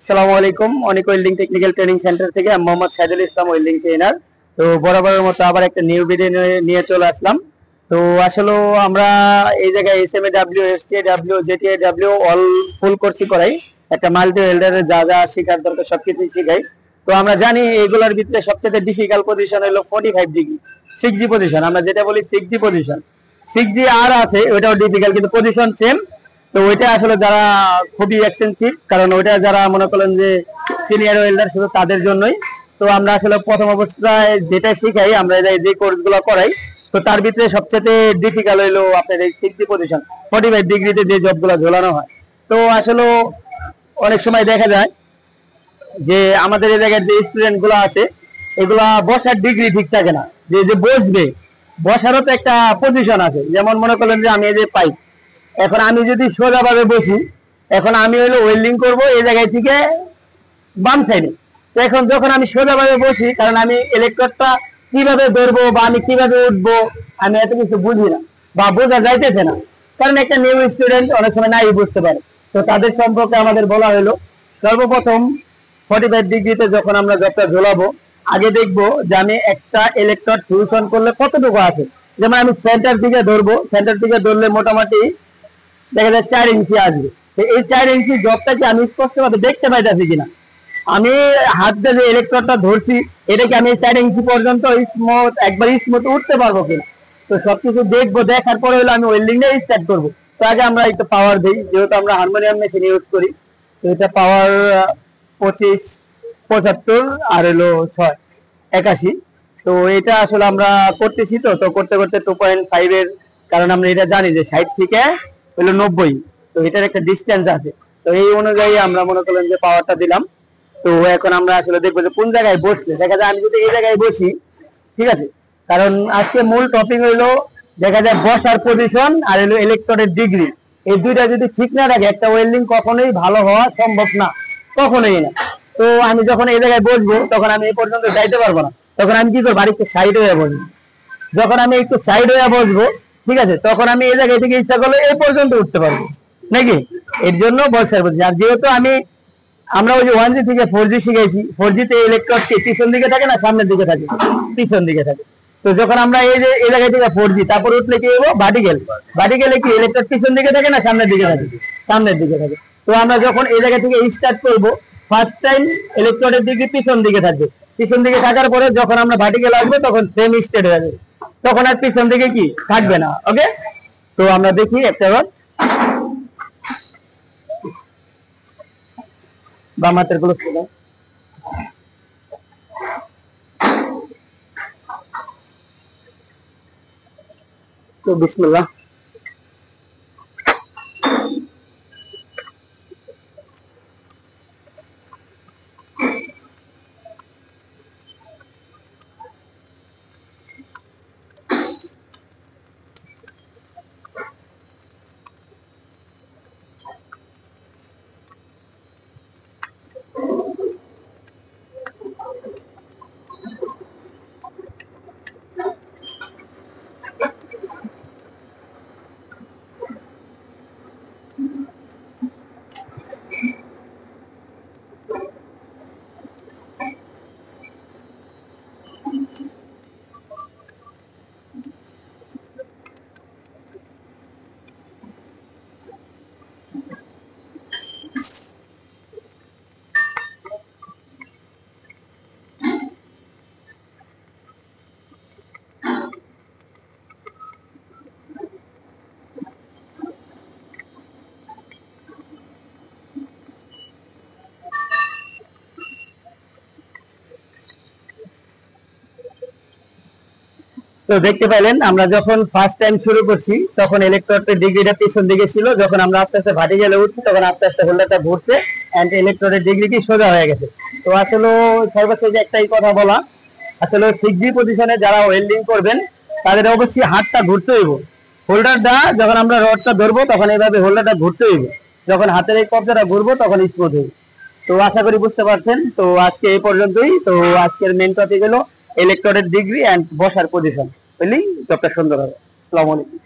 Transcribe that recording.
আসসালামু আলাইকুম। অনেক ওয়েল্ডিং টেকনিক্যাল ট্রেনিং সেন্টার থেকে আমি মোহাম্মদ সাইদুল ইসলাম, ওয়েল্ডিং ট্রেনার। তো বরাবরের মতো আবার একটা নিউ ভিডিও নিয়ে চলে আসলাম। তো আসলে আমরা এই জায়গায় SMA W, FCA W, GTA W all full কোর্সই করাই। একটা মাল্টি ওয়েল্ডারের যা যা শেখার দরকার সবকিছুই শেখাই। তো আমরা জানি এগুলোর ভিতরে সবচেয়ে ডিফিকাল্ট পজিশন হলো 45 ডিগ্রি 6G পজিশন। আমরা যেটা বলি 6G পজিশন, 6G আর আছে, ওইটাও ডিফিকাল্ট, কিন্তু পজিশন সেম। তো ওইটা আসলে যারা খুবই এক্সপেন্সিভ, কারণ ওইটা যারা মনে করেন যে সিনিয়র ওয়েল্ডার, শুধু তাদের জন্যই। তো আমরা আসলে প্রথম অবস্থায় যেটা শিখাই, আমরা যে কোর্স গুলো করাই, তো তার ভিতরে সবচেয়ে ডিফিকাল্ট হইলো আপনার এই 6G পজিশন, 45 ডিগ্রিতে যে জব গুলো ঝোলানো হয়। তো আসলে অনেক সময় দেখা যায় যে আমাদের এই জায়গায় যে স্টুডেন্ট গুলো আছে, এগুলা বসার ডিগ্রি ঠিক থাকে না। যে যে বসবে, বসারও তো একটা পজিশন আছে। যেমন মনে করলেন যে আমি এই যে পাইপ, এখন আমি যদি সোজাভাবে বসি, এখন আমি হইলো ওয়েল্ডিং করব এই জায়গায় থেকে বাম সাইডে। তো এখন যখন আমি সোজাভাবে বসি, কারণ আমি ইলেকট্রডটা কিভাবে ধরবো বা আমি কিভাবে উঠবো, আমি এত কিছু বুঝি না বা বোঝা যাইতেছে না। কারণ একটা নিউ স্টুডেন্ট অনেক সময় নাই বুঝতে পারে। তো তাদের সম্পর্কে আমাদের বলা হলো, সর্বপ্রথম 45 ডিগ্রিতে যখন আমরা জবটা ঝোলাবো, আগে দেখবো যে আমি একটা ইলেকট্রড ফিউশন করলে কতটুকু আছে। যেমন আমি সেন্টার দিকে ধরবো, সেন্টার দিকে ধরলে মোটামুটি দেখা যায় 4 ইঞ্চি আসবে। এই 4 ইঞ্চি জবটাকে আমি স্পষ্ট ভাবে দেখতে পাইতেছি কিনা, আমি হাত দিয়ে যে ইলেকট্রডটা ধরছি, এটাকে আমি 4 ইঞ্চি পর্যন্ত স্মুথ, একবার স্মুথ উঠতে পারবো কিনা। তো সবকিছু দেখবো, দেখার পরে হলো আমি ওয়েল্ডিংটা স্টার্ট করবো। তো আগে আমরা একটু পাওয়ার দিই, যেহেতু আমরা হারমোনিয়াম মেশিন ইউজ করি। তো এটা পাওয়ার 25, 75 আর হলো 6, 81। তো এটা আসলে আমরা করতেছি। তো তো করতে করতে 2.5 এর, কারণ আমরা এটা জানি যে 60 থেকে হলো 90, তো এটার একটা ডিস্টেন্স আছে। তো এই অনুযায়ী আমরা মনে করলেন যে পাওয়ারটা দিলাম। তো এখন আমরা আসলে দেখবো যে কোন জায়গায় বসলে দেখা যায়। আমি যদি এই জায়গায় বসি, ঠিক আছে, কারণ আজকে মূল টপিক হইলো দেখা যায় বসার পজিশন আর হলো ইলেকট্রডের ডিগ্রি। এই দুইটা যদি ঠিক না থাকে, একটা ওয়েল্ডিং কখনোই ভালো হওয়া সম্ভব না, কখনোই না। তো আমি যখন এই জায়গায় বসবো, তখন আমি এই পর্যন্ত যাইতে পারবো না। তখন আমি কি করবো, আর একটু সাইড হয়ে বসবো। যখন আমি একটু সাইড হয়ে বসবো, ঠিক আছে, তখন আমি এই জায়গায় থেকে ইচ্ছা করলে এই পর্যন্ত উঠতে পারবো নাকি। এর জন্য বসার পজিশন। আর যেহেতু আমরা ওই যে 1G থেকে 4G শিখেছি, 4G তে ইলেকট্রড পিছন দিকে থাকে না সামনের দিকে থাকে, পিছন দিকে থাকে। তো যখন আমরা এই যে এই জায়গায় থেকে 4G, তারপর উঠলে কি হবো, ভার্টিক্যাল। ভার্টিক্যালে কি ইলেকট্রড পিছন দিকে থাকে না সামনের দিকে থাকে, সামনের দিকে থাকে। তো আমরা যখন এই জায়গা থেকে স্টার্ট করবো, ফার্স্ট টাইম ইলেকট্রডের দিকে পিছন দিকে থাকবে। পিছন দিকে থাকার পরে যখন আমরা ভার্টিক্যাল আসবো, তখন সেম স্টেট হয়ে যাবে, তখন আর পিছন দিকে কি থাকবে না। ওকে, তো আমরা দেখি একটা বার বাম হাতের গুলো ছিল। তো বিসমিল্লাহ। তো দেখতে পাইলেন, আমরা যখন ফার্স্ট টাইম শুরু করছি, তখন ইলেকট্রডের ডিগ্রিটা পিছন দিকে ছিল। যখন আমরা আস্তে আস্তে ভার্টিক্যালে উঠছি, তখন আস্তে আস্তে হোল্ডারটা ঘুরছে এন্ড ইলেকট্রডের ডিগ্রি কি সোজা হয়ে গেছে। তো আসলে সর্বশেষ একটাই কথা বলা, আসলে 6G পজিশনে যারা ওয়েল্ডিং করবেন, তাদের অবশ্যই হাতটা ঘুরতে হইব। হোল্ডারটা যখন আমরা রডটা ধরবো, তখন এইভাবে হোল্ডারটা ঘুরতে হইব। যখন হাতের এই কবজাটা ঘুরবো, তখন স্মুথ হইব। তো আশা করি বুঝতে পারছেন। তো আজকে এই পর্যন্তই। তো আজকের মেন টপিক হলো ইলেকট্রডের ডিগ্রি এন্ড বসার পজিশন, বুঝলি, জবটা সুন্দর হবে। আসসালামু আলাইকুম।